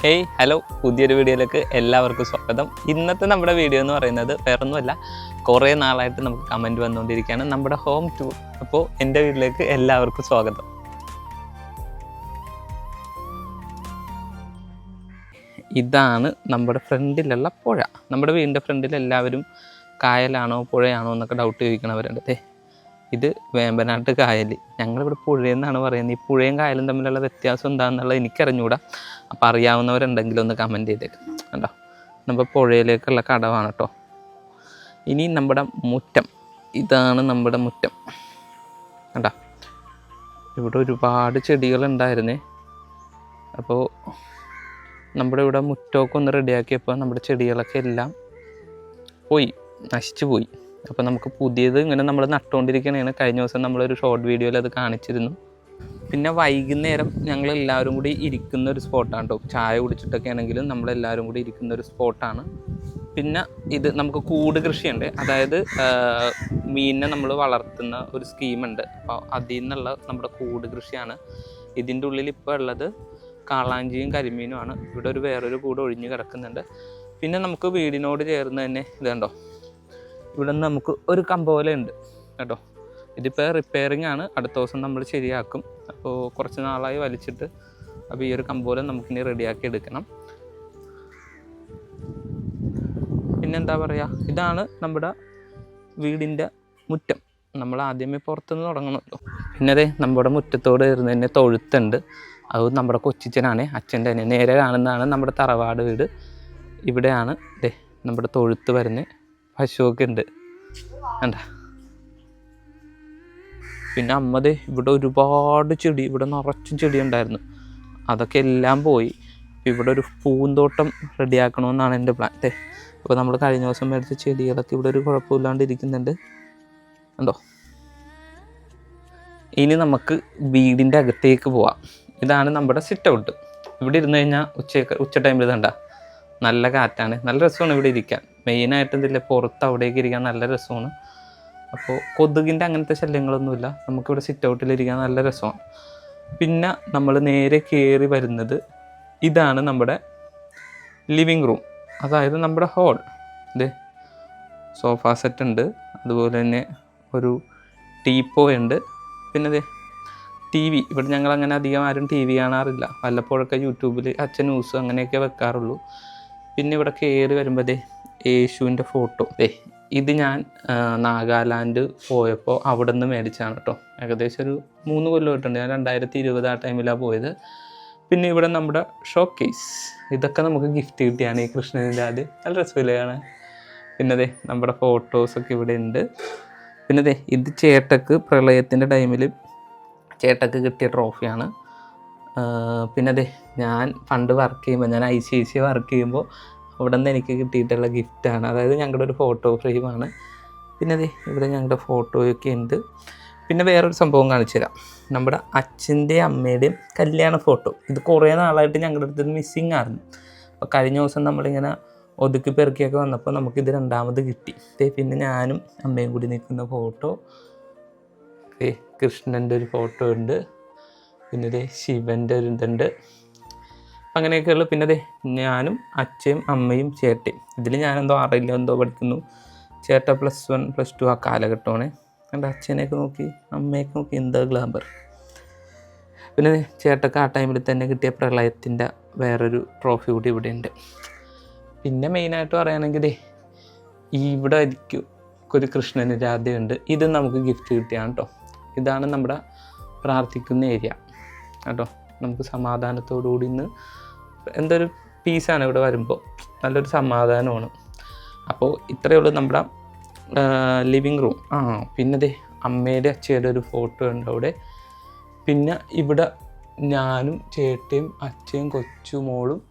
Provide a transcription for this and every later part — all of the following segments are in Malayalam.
ഹേയ് ഹലോ, പുതിയൊരു വീഡിയോയിലേക്ക് എല്ലാവർക്കും സ്വാഗതം. ഇന്നത്തെ നമ്മുടെ വീഡിയോ എന്ന് പറയുന്നത് വേറൊന്നുമല്ല, കുറേ നാളായിട്ട് നമുക്ക് കമൻറ്റ് വന്നുകൊണ്ടിരിക്കുകയാണ് നമ്മുടെ ഹോം ടൂർ. അപ്പോൾ എൻ്റെ വീട്ടിലേക്ക് എല്ലാവർക്കും സ്വാഗതം. ഇതാണ് നമ്മുടെ ഫ്രണ്ടിലുള്ള പുഴ. നമ്മുടെ വീടിൻ്റെ ഫ്രണ്ടിൽ എല്ലാവരും കായലാണോ പുഴയാണോ എന്നൊക്കെ ഡൗട്ട് ചോദിക്കണവരുണ്ട്. ഇത് വേമ്പനാട്ട് കായൽ, ഞങ്ങളിവിടെ പുഴയെന്നാണ് പറയുന്നത്. ഈ പുഴയും കായലും തമ്മിലുള്ള വ്യത്യാസം എന്താണെന്നുള്ളത് എനിക്കറിഞ്ഞുകൂടാ. അപ്പോൾ അറിയാവുന്നവരുണ്ടെങ്കിലും ഒന്ന് കമൻറ്റ് ചെയ്തേക്കും കേട്ടോ. നമ്മൾ പുഴയിലേക്കുള്ള കടവാണ് കേട്ടോ. ഇനി നമ്മുടെ മുറ്റം, ഇതാണ് നമ്മുടെ മുറ്റം കേട്ടോ. ഇവിടെ ഒരുപാട് ചെടികളുണ്ടായിരുന്നേ. അപ്പോൾ നമ്മുടെ ഇവിടെ മുറ്റമൊക്കെ ഒന്ന് റെഡിയാക്കിയപ്പോൾ നമ്മുടെ ചെടികളൊക്കെ എല്ലാം നശിച്ചു പോയി. അപ്പോൾ നമുക്ക് പുതിയത് ഇങ്ങനെ നമ്മൾ നട്ടുകൊണ്ടിരിക്കണതാണ്. കഴിഞ്ഞ ദിവസം നമ്മളൊരു ഷോർട്ട് വീഡിയോയിൽ അത് കാണിച്ചിരുന്നു. പിന്നെ വൈകുന്നേരം ഞങ്ങളെല്ലാവരും കൂടി ഇരിക്കുന്ന ഒരു സ്പോട്ടാണ് കേട്ടോ. ചായ കുടിച്ചിട്ടൊക്കെ ആണെങ്കിലും നമ്മളെല്ലാവരും കൂടി ഇരിക്കുന്ന ഒരു സ്പോട്ടാണ്. പിന്നെ ഇത് നമുക്ക് കൂട് കൃഷിയുണ്ട്, അതായത് മീനിനെ നമ്മൾ വളർത്തുന്ന ഒരു സ്കീമുണ്ട്. അപ്പോൾ അതിൽ നിന്നുള്ള നമ്മുടെ കൂട് കൃഷിയാണ്. ഇതിൻ്റെ ഉള്ളിൽ ഇപ്പോൾ ഉള്ളത് കാളാഞ്ചിയും കരിമീനുമാണ്. ഇവിടെ വേറൊരു കൂട് ഒഴിഞ്ഞ് കിടക്കുന്നുണ്ട്. പിന്നെ നമുക്ക് വീടിനോട് ചേർന്ന് തന്നെ ഇത് കണ്ടോ, ഇവിടെ നിന്ന് നമുക്ക് ഒരു കമ്പോല ഉണ്ട് കേട്ടോ. ഇതിപ്പോൾ റിപ്പയറിങ് ആണ്, അടുത്ത ദിവസം നമ്മൾ ശരിയാക്കും. അപ്പോൾ കുറച്ച് നാളായി വലിച്ചിട്ട്. അപ്പോൾ ഈ ഒരു കമ്പോല നമുക്കിനി റെഡിയാക്കി എടുക്കണം. പിന്നെന്താ പറയുക, ഇതാണ് നമ്മുടെ വീടിൻ്റെ മുറ്റം. നമ്മൾ ആദ്യമേ പുറത്തുനിന്ന് തുടങ്ങണമല്ലോ. പിന്നെ അതെ, നമ്മുടെ മുറ്റത്തോട് ഇരുന്ന് തന്നെ തൊഴുത്തുണ്ട്. അത് നമ്മുടെ കൊച്ചിച്ചനാണ്, അച്ഛൻ്റെ തന്നെ. നേരെ കാണുന്നതാണ് നമ്മുടെ തറവാട് വീട്. ഇവിടെയാണ് നമ്മുടെ തൊഴുത്ത് വരുന്നത്. പശുവൊക്കെ ഉണ്ട് കണ്ട. പിന്നെ അമ്മതേ ഇവിടെ ഒരുപാട് ചെടി, ഇവിടെ നിറച്ചും ചെടി ഉണ്ടായിരുന്നു. അതൊക്കെ എല്ലാം പോയി. ഇവിടെ ഒരു പൂന്തോട്ടം റെഡിയാക്കണമെന്നാണ് എൻ്റെ പ്ലാൻ. അപ്പോൾ നമ്മൾ കഴിഞ്ഞ ദിവസം മേടിച്ച ചെടികളൊക്കെ ഇവിടെ ഒരു കുഴപ്പമില്ലാണ്ട് ഇരിക്കുന്നുണ്ട് കണ്ടോ. ഇനി നമുക്ക് വീടിൻ്റെ അകത്തേക്ക് പോവാം. ഇതാണ് നമ്മുടെ സിറ്റ് ഔട്ട്. ഇവിടെ ഇരുന്ന് കഴിഞ്ഞാൽ ഉച്ച ടൈമിൽ ഇതണ്ട നല്ല കാറ്റാണ്, നല്ല രസമാണ് ഇവിടെ ഇരിക്കാൻ. മെയിനായിട്ട് ഇതില്ലേ പുറത്ത് അവിടേക്ക് ഇരിക്കാൻ നല്ല രസമാണ്. അപ്പോൾ കൊതുകിൻ്റെ അങ്ങനത്തെ ശല്യങ്ങളൊന്നുമില്ല. നമുക്കിവിടെ സിറ്റ് ഔട്ടിലിരിക്കാൻ നല്ല രസമാണ്. പിന്നെ നമ്മൾ നേരെ കയറി വരുന്നത് ഇതാണ് നമ്മുടെ ലിവിങ് റൂം, അതായത് നമ്മുടെ ഹോൾ. സോഫ സെറ്റ് ഉണ്ട്, അതുപോലെ തന്നെ ഒരു ടീപ്പോയ് ഉണ്ട്. പിന്നെ ടി വി, ഇവിടെ ഞങ്ങൾ അങ്ങനെ അധികം ആരും ടി വി കാണാറില്ല. വല്ലപ്പോഴൊക്കെ യൂട്യൂബിൽ അച്ഛൻ ന്യൂസ് അങ്ങനെയൊക്കെ വെക്കാറുള്ളൂ. പിന്നെ ഇവിടെ കയറി വരുമ്പോൾ യേശുവിൻ്റെ ഫോട്ടോ. ഇത് ഞാൻ നാഗാലാൻഡ് പോയപ്പോൾ അവിടെ നിന്ന് മേടിച്ചാണ് കേട്ടോ. ഏകദേശം ഒരു 3 കൊല്ലമായിട്ടുണ്ട്. ഞാൻ 2020 ആ ടൈമിലാണ് പോയത്. പിന്നെ ഇവിടെ നമ്മുടെ ഷോ കേസ്, ഇതൊക്കെ നമുക്ക് ഗിഫ്റ്റ് കിട്ടിയാണ്. ഈ കൃഷ്ണൻ്റെ അത് നല്ല രസമില്ലാണ്. പിന്നെ നമ്മുടെ ഫോട്ടോസൊക്കെ ഇവിടെ ഉണ്ട്. പിന്നെ ഇത് ചേട്ടക്ക് പ്രളയത്തിൻ്റെ ടൈമിൽ ചേട്ടക്ക് കിട്ടിയ ട്രോഫിയാണ്. പിന്നെ ഞാൻ പണ്ട് വർക്ക് ചെയ്യുമ്പോൾ, ഞാൻ ICICI വർക്ക് ചെയ്യുമ്പോൾ അവിടെ നിന്ന് എനിക്ക് കിട്ടിയിട്ടുള്ള ഗിഫ്റ്റാണ്. അതായത് ഞങ്ങളുടെ ഒരു ഫോട്ടോ ഫ്രെയിമാണ്. പിന്നെ ഇവിടെ ഞങ്ങളുടെ ഫോട്ടോയൊക്കെ ഉണ്ട്. പിന്നെ വേറൊരു സംഭവം കാണിച്ചു തരാം. നമ്മുടെ അച്ഛൻ്റെയും അമ്മയുടെയും കല്യാണ ഫോട്ടോ. ഇത് കുറേ നാളായിട്ട് ഞങ്ങളുടെ അടുത്ത് മിസ്സിങ് ആയിരുന്നു. അപ്പോൾ കഴിഞ്ഞ ദിവസം നമ്മളിങ്ങനെ ഒതുക്കി പെറുക്കിയൊക്കെ വന്നപ്പോൾ നമുക്കിത് രണ്ടാമത് കിട്ടി. പിന്നെ ഞാനും അമ്മയും കൂടി നിൽക്കുന്ന ഫോട്ടോ. കൃഷ്ണൻ്റെ ഒരു ഫോട്ടോ ഉണ്ട്. പിന്നെ ശിവൻ്റെ ഒരു ഇതുണ്ട്. അങ്ങനെയൊക്കെയുള്ളു. പിന്നെ ഞാനും അച്ഛയും അമ്മയും ചേട്ടയും. ഇതിൽ ഞാനെന്തോ 6ൽ എന്തോ പഠിക്കുന്നു. ചേട്ട +1 +2 ആ കാലഘട്ടമാണ്. എൻ്റെ അച്ഛനെയൊക്കെ നോക്കി, അമ്മയൊക്കെ നോക്കി, എന്താ ഗ്ലാമർ. പിന്നെ ചേട്ടക്ക് ആ ടൈമിൽ തന്നെ കിട്ടിയ പ്രളയത്തിൻ്റെ വേറൊരു ട്രോഫി കൂടി ഇവിടെ ഉണ്ട്. പിന്നെ മെയിനായിട്ട് പറയുകയാണെങ്കിൽ ഇവിടെ ആയിരിക്കും ഒരു കൃഷ്ണന് രാധയുണ്ട്. ഇത് നമുക്ക് ഗിഫ്റ്റ് കിട്ടിയാണ് കേട്ടോ. ഇതാണ് നമ്മുടെ പ്രാർത്ഥിക്കുന്ന ഏരിയ കേട്ടോ. നമുക്ക് സമാധാനത്തോടുകൂടി ഇന്ന് എന്തൊരു പീസാണ് ഇവിടെ വരുമ്പോൾ, നല്ലൊരു സമാധാനമാണ്. അപ്പോൾ ഇത്രയേ ഉള്ളൂ നമ്മുടെ ലിവിങ് റൂം. പിന്നെ അമ്മയുടെ അച്ഛയുടെ ഒരു ഫോട്ടോ ഉണ്ട് അവിടെ. പിന്നെ ഇവിടെ ഞാനും ചേട്ടയും അച്ഛയും കൊച്ചുമോളും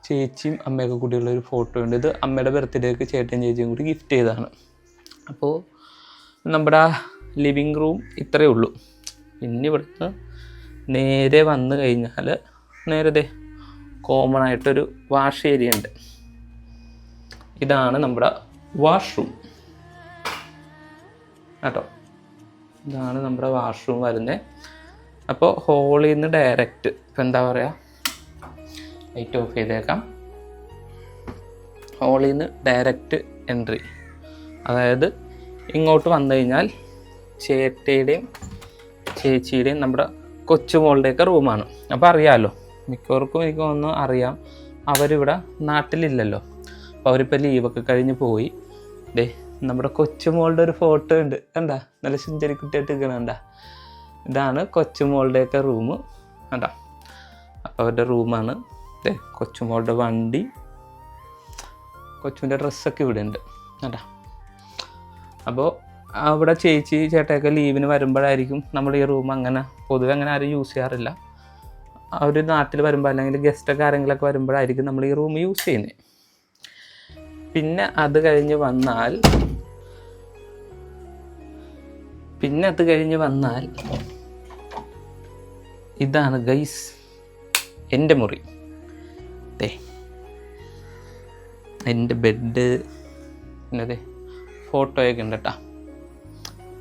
ചേച്ചിയും അമ്മയൊക്കെ കൂടിയുള്ളൊരു ഫോട്ടോ ഉണ്ട്. ഇത് അമ്മയുടെ ബർത്ത്ഡേക്ക് ചേട്ടയും ചേച്ചിയും കൂടി ഗിഫ്റ്റ് ചെയ്തതാണ്. അപ്പോൾ നമ്മുടെ ലിവിങ് റൂം ഇത്രയേ ഉള്ളൂ. പിന്നെ ഇവിടുന്ന് നേരെ വന്നു കഴിഞ്ഞാൽ നേരെ കോമൺ ആയിട്ടൊരു വാഷ് ഏരിയ ഉണ്ട്. ഇതാണ് നമ്മുടെ വാഷ്റൂം കേട്ടോ. ഇതാണ് നമ്മുടെ വാഷ്റൂം വരുന്നത്. അപ്പോൾ ഹോളിൽ നിന്ന് ഡയറക്റ്റ് ഇപ്പം എന്താ പറയുക, ലൈറ്റ് ഓഫ് ചെയ്തേക്കാം. ഹോളിൽ നിന്ന് ഡയറക്റ്റ് എൻട്രി, അതായത് ഇങ്ങോട്ട് വന്നു കഴിഞ്ഞാൽ ചേട്ടയുടെയും ചേച്ചിയുടെയും നമ്മുടെ കൊച്ചുമോളുടെയൊക്കെ റൂമാണ്. അപ്പോൾ അറിയാമല്ലോ, മിക്കവർക്കും എനിക്ക് തോന്നുന്നു അറിയാം, അവരിവിടെ നാട്ടിലില്ലല്ലോ. അപ്പോൾ അവരിപ്പോൾ ലീവൊക്കെ കഴിഞ്ഞ് പോയി. ഡേ നമ്മുടെ കൊച്ചുമോളുടെ ഒരു ഫോട്ടോ ഉണ്ട്, കണ്ടാ? നല്ല സുന്ദരിക്കുട്ടിയായിട്ട് നിൽക്കണണ്ട. ഇതാണ് കൊച്ചുമോളുടെയൊക്കെ റൂം, കണ്ടാ? അപ്പോൾ അവരുടെ റൂമാണ്. കൊച്ചുമോളുടെ വണ്ടി, കൊച്ചുവിൻ്റെ ഡ്രസ്സൊക്കെ ഇവിടെ ഉണ്ട്, കണ്ടാ? അപ്പോൾ അവിടെ ചേച്ചി ചേട്ടയൊക്കെ ലീവിന് വരുമ്പോഴായിരിക്കും നമ്മൾ ഈ റൂം അങ്ങനെ പൊതുവെ അങ്ങനെ ആരും യൂസ് ചെയ്യാറില്ല. അവർ നാട്ടിൽ വരുമ്പോൾ അല്ലെങ്കിൽ ഗസ്റ്റൊക്കെ ആരെങ്കിലുമൊക്കെ വരുമ്പോഴായിരിക്കും നമ്മൾ ഈ റൂം യൂസ് ചെയ്യുന്നത്. പിന്നെ അത് കഴിഞ്ഞ് വന്നാൽ ഇതാണ് ഗൈസ് എൻ്റെ മുറി. എൻ്റെ ബെഡ്, പിന്നെ ഫോട്ടോയൊക്കെ ഉണ്ട് കേട്ടോ.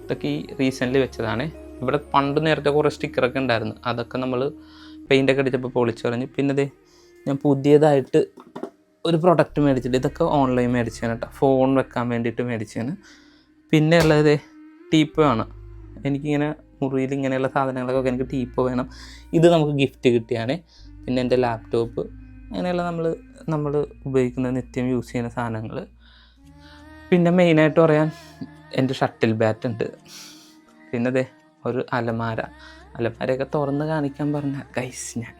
ഇതൊക്കെ ഈ റീസെൻ്റ്ലി വെച്ചതാണ്. ഇവിടെ പണ്ട് നേരത്തെ കുറേ സ്റ്റിക്കറൊക്കെ ഉണ്ടായിരുന്നു, അതൊക്കെ നമ്മൾ പെയിൻ്റൊക്കെ അടിച്ചപ്പോൾ പൊളിച്ച് കളഞ്ഞ്. പിന്നെ ഞാൻ പുതിയതായിട്ട് ഒരു പ്രൊഡക്റ്റ് മേടിച്ചിട്ട്, ഇതൊക്കെ ഓൺലൈൻ മേടിച്ചാണ് കേട്ടോ, ഫോൺ വെക്കാൻ വേണ്ടിയിട്ട് മേടിച്ചാണ്. പിന്നെ ഉള്ളത് ടീപ്പോ ആണ്. എനിക്കിങ്ങനെ മുറിയിൽ ഇങ്ങനെയുള്ള സാധനങ്ങളൊക്കെ എനിക്ക് ടീപ്പോ വേണം. ഇത് നമുക്ക് ഗിഫ്റ്റ് കിട്ടിയാണ്. പിന്നെ എൻ്റെ ലാപ്ടോപ്പ്, അങ്ങനെയുള്ള നമ്മൾ ഉപയോഗിക്കുന്ന നിത്യം യൂസ് ചെയ്യുന്ന സാധനങ്ങൾ. പിന്നെ മെയിനായിട്ട് പറയാൻ എൻ്റെ ഷട്ടിൽ ബാറ്റ് ഉണ്ട്. പിന്നെ ഒരു അലമാരയൊക്കെ തുറന്ന് കാണിക്കാൻ പറഞ്ഞ ഗൈസ് ഞാൻ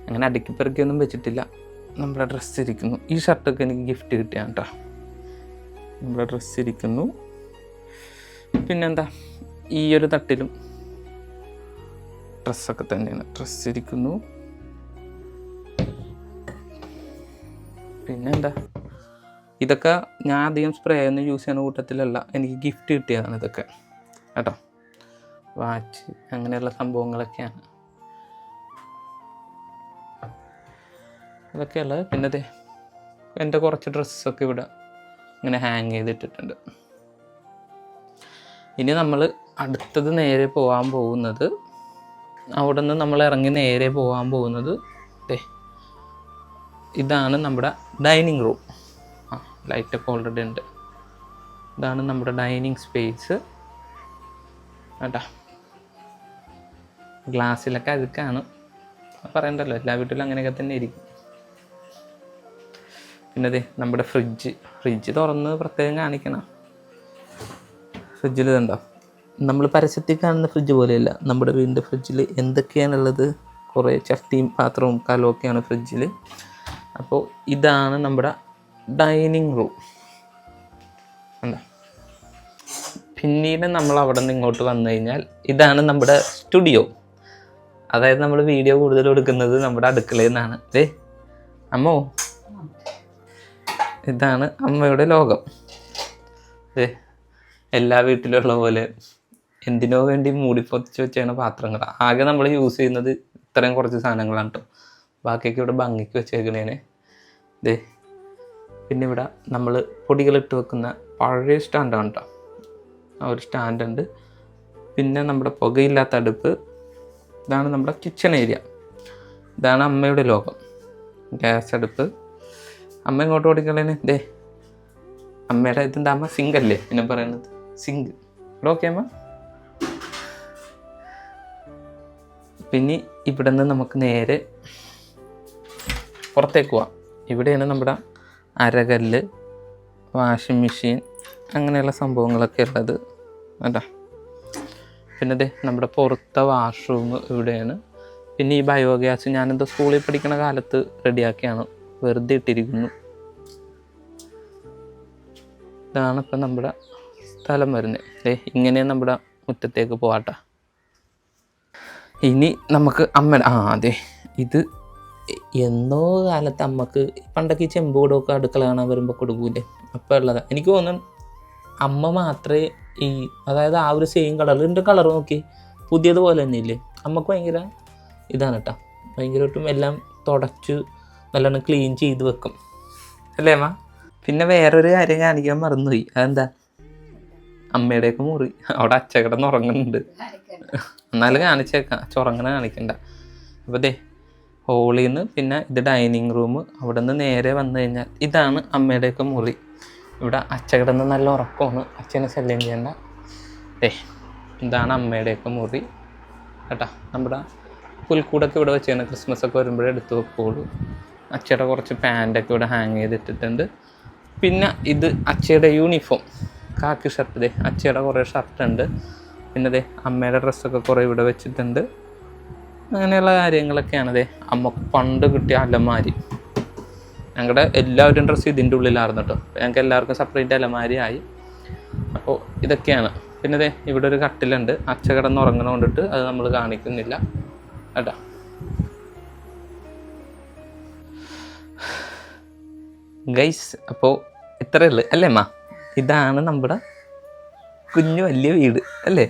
അങ്ങനെ അടുക്കി പെറുക്കിയൊന്നും വെച്ചിട്ടില്ല. നമ്മുടെ ഡ്രസ്സ് ഇരിക്കുന്നു. ഈ ഷർട്ടൊക്കെ എനിക്ക് ഗിഫ്റ്റ് കിട്ടിയാണ് കേട്ടോ. നമ്മുടെ ഡ്രസ്സ് ഇരിക്കുന്നു. പിന്നെന്താ, ഈ ഒരു തട്ടിലും ഡ്രസ്സൊക്കെ തന്നെയാണ്, ഡ്രസ്സ് ഇരിക്കുന്നു. പിന്നെന്താ, ഇതൊക്കെ ഞാൻ അധികം സ്പ്രേ ഒന്നും യൂസ് ചെയ്യുന്ന കൂട്ടത്തിലല്ല, എനിക്ക് ഗിഫ്റ്റ് കിട്ടിയതാണ് ഇതൊക്കെ കേട്ടോ. വാച്ച്, അങ്ങനെയുള്ള സംഭവങ്ങളൊക്കെയാണ് ഇതൊക്കെയുള്ളത്. പിന്നെ എൻ്റെ കുറച്ച് ഡ്രസ്സൊക്കെ ഇവിടെ ഇങ്ങനെ ഹാങ് ചെയ്തിട്ടിട്ടുണ്ട്. ഇനി നമ്മൾ അടുത്തത് നേരെ പോകാൻ പോകുന്നത്, അവിടെ നിന്ന് നമ്മൾ ഇറങ്ങി നേരെ പോകാൻ പോകുന്നത് ഇതാണ് നമ്മുടെ ഡൈനിങ് റൂം. ലൈറ്റൊക്കെ ഓൾറെഡി ഉണ്ട്. ഇതാണ് നമ്മുടെ ഡൈനിങ് സ്പേസ് കേട്ടോ. ഗ്ലാസ്സിലൊക്കെ അഴുക്കാണ്, പറയണ്ടല്ലോ, എല്ലാ വീട്ടിലും അങ്ങനെയൊക്കെ തന്നെ ഇരിക്കും. പിന്നെ നമ്മുടെ ഫ്രിഡ്ജ് തുറന്ന് പ്രത്യേകം കാണിക്കണം. ഫ്രിഡ്ജിൽ ഇതുണ്ടോ, നമ്മൾ പരസ്യത്തിൽ കാണുന്ന ഫ്രിഡ്ജ് പോലെയല്ല. നമ്മുടെ വീടിൻ്റെ ഫ്രിഡ്ജിൽ എന്തൊക്കെയാണുള്ളത്, കുറേ ചട്ടിയും പാത്രവും കലമൊക്കെയാണ് ഫ്രിഡ്ജിൽ. അപ്പോൾ ഇതാണ് നമ്മുടെ ഡൈനിങ് റൂം. എന്താ, പിന്നീട് നമ്മൾ അവിടെ നിന്ന് ഇങ്ങോട്ട് വന്നു കഴിഞ്ഞാൽ ഇതാണ് നമ്മുടെ സ്റ്റുഡിയോ. അതായത് നമ്മൾ വീഡിയോ കൂടുതൽ എടുക്കുന്നത് നമ്മുടെ അടുക്കളയിൽ നിന്നാണ്. അമ്മോ, ഇതാണ് അമ്മയുടെ ലോകം. എല്ലാ വീട്ടിലുള്ള പോലെ എന്തിനോ വേണ്ടി മൂടിപ്പൊത്തിച്ച് വെച്ചാണ് പാത്രങ്ങൾ. ആകെ നമ്മൾ യൂസ് ചെയ്യുന്നത് ഇത്രയും കുറച്ച് സാധനങ്ങളാണ് കേട്ടോ. ബാക്കിയൊക്കെ ഇവിടെ ഭംഗിക്ക് വെച്ചേക്കണേന്. പിന്നെ ഇവിടെ നമ്മൾ പൊടികളിട്ട് വെക്കുന്ന പഴയ സ്റ്റാൻഡാണ് കേട്ടോ, ആ ഒരു സ്റ്റാൻഡുണ്ട്. പിന്നെ നമ്മുടെ പുകയില്ലാത്ത അടുപ്പ്. ഇതാണ് നമ്മുടെ കിച്ചൺ ഏരിയ. ഇതാണ് അമ്മയുടെ ലോകം, ഗ്യാസ് അടുപ്പ്. അമ്മ ഇങ്ങോട്ട് ഓടിക്കളേന്. അമ്മയുടെ ഇതെന്താ, അമ്മ സിങ്ക് അല്ലേ പിന്നെ പറയുന്നത്, സിങ്ക്. ഇവിടെ ഓക്കെ അമ്മ. പിന്നെ ഇവിടെ നിന്ന് നമുക്ക് നേരെ പുറത്തേക്ക് പോവാം. ഇവിടെയാണ് നമ്മുടെ അരകല്ല്, വാഷിംഗ് മെഷീൻ, അങ്ങനെയുള്ള സംഭവങ്ങളൊക്കെ ഉള്ളത് കേട്ടോ. പിന്നെ നമ്മുടെ പുറത്തെ വാഷ്റൂം ഇവിടെയാണ്. പിന്നെ ഈ ബയോഗ്യാസ് ഞാനെന്തോ സ്കൂളിൽ പഠിക്കുന്ന കാലത്ത് റെഡിയാക്കിയാണ്, വെറുതെ ഇട്ടിരിക്കുന്നു. ഇതാണ് ഇപ്പം നമ്മുടെ സ്ഥലം വരുന്നത്. ഇങ്ങനെ നമ്മുടെ മുറ്റത്തേക്ക് പോവാട്ടോ. ഇനി നമുക്ക് അമ്മയുടെ ഇത് എന്നോ കാലത്ത് അമ്മക്ക് പണ്ടൊക്കെ ഈ ചെമ്പൂടൊക്കെ അടുക്കള കാണാൻ വരുമ്പോൾ കൊടുക്കൂലേ, അപ്പോൾ ഉള്ളതാണ്. എനിക്ക് തോന്നുന്നു അമ്മ മാത്രമേ അതായത് ആ ഒരു സെയിം കളർ, എൻ്റെ കളർ നോക്കി പുതിയതുപോലെ തന്നെ ഇല്ലേ. അമ്മക്ക് ഭയങ്കര ഇതാണ് കേട്ടോ, ഭയങ്കരമായിട്ടും എല്ലാം തുടച്ച് നല്ലോണം ക്ലീൻ ചെയ്ത് വെക്കും അല്ലേ അമ്മ. പിന്നെ വേറൊരു കാര്യം കാണിക്കാൻ മറന്നുപോയി. അതെന്താ, അമ്മയുടെയൊക്കെ മുറി അവിടെ അച്ഛ കിടന്ന് ഉറങ്ങുന്നുണ്ട്. എന്നാലും കാണിച്ചേക്കാം, ചുറങ്ങണ കാണിക്കണ്ട. അപ്പോൾ ഹോളിൽ നിന്ന് പിന്നെ ഇത് ഡൈനിങ് റൂം. അവിടെ നിന്ന് നേരെ വന്നു കഴിഞ്ഞാൽ ഇതാണ് അമ്മയുടെയൊക്കെ മുറി. ഇവിടെ അച്ഛ കിടന്ന് നല്ല ഉറക്കമാണ്, അച്ഛനെ ശല്യം ചെയ്യേണ്ട. ഇതാണ് അമ്മയുടെയൊക്കെ മുറി കേട്ടോ. നമ്മുടെ പുൽക്കൂടൊക്കെ ഇവിടെ വെച്ചാണ് ക്രിസ്മസ് ഒക്കെ വരുമ്പോഴേ എടുത്ത് വെക്കുള്ളൂ. അച്ഛയുടെ കുറച്ച് പാൻറ്റൊക്കെ ഇവിടെ ഹാങ് ചെയ്തിട്ടിട്ടുണ്ട്. പിന്നെ ഇത് അച്ഛയുടെ യൂണിഫോം, കാക്കി ഷർട്ട്. അച്ഛയുടെ കുറേ ഷർട്ടുണ്ട്. പിന്നെ അമ്മയുടെ ഡ്രസ്സൊക്കെ കുറേ ഇവിടെ വെച്ചിട്ടുണ്ട്. അങ്ങനെയുള്ള കാര്യങ്ങളൊക്കെയാണ്. അമ്മക്ക് പണ്ട് കിട്ടിയ അലമാരി. ഞങ്ങളുടെ എല്ലാവരും ഡ്രസ്സ് ഇതിൻ്റെ ഉള്ളിലായിരുന്നു കേട്ടോ. ഞങ്ങൾക്ക് എല്ലാവർക്കും സെപ്പറേറ്റ് അലമാരി ആയി. അപ്പോൾ ഇതൊക്കെയാണ്. പിന്നെ ഇവിടെ ഒരു കട്ടിലുണ്ട്, അച്ഛ കിടന്ന് ഉറങ്ങണ കൊണ്ടിട്ട് അത് നമ്മൾ കാണിക്കുന്നില്ല കേട്ടോ. ഗൈസ്, അപ്പോൾ ഇത്രയേ ഉള്ളൂ അല്ലേ അമ്മ? ഇതാണ് നമ്മുടെ കുഞ്ഞു വലിയ വീട് അല്ലേ?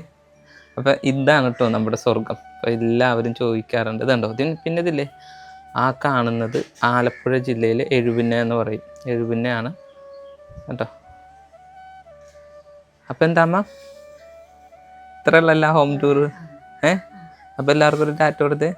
അപ്പം ഇതാണ് കേട്ടോ നമ്മുടെ സ്വർഗം. അപ്പോൾ എല്ലാവരും ചോദിക്കാറുണ്ട് ഇതുണ്ടോ. പിന്നെ ഇതില്ലേ, ആ കാണുന്നത് ആലപ്പുഴ ജില്ലയിലെ എഴുപിന്ന എന്ന് പറയും. എഴുപിന്നയാണ് കേട്ടോ. അപ്പം എന്താ അമ്മ, ഇത്രയല്ല ഹോം ടൂർ? അപ്പോൾ എല്ലാവർക്കും ഒരു ടാറ്റ കൊടുത്തേ.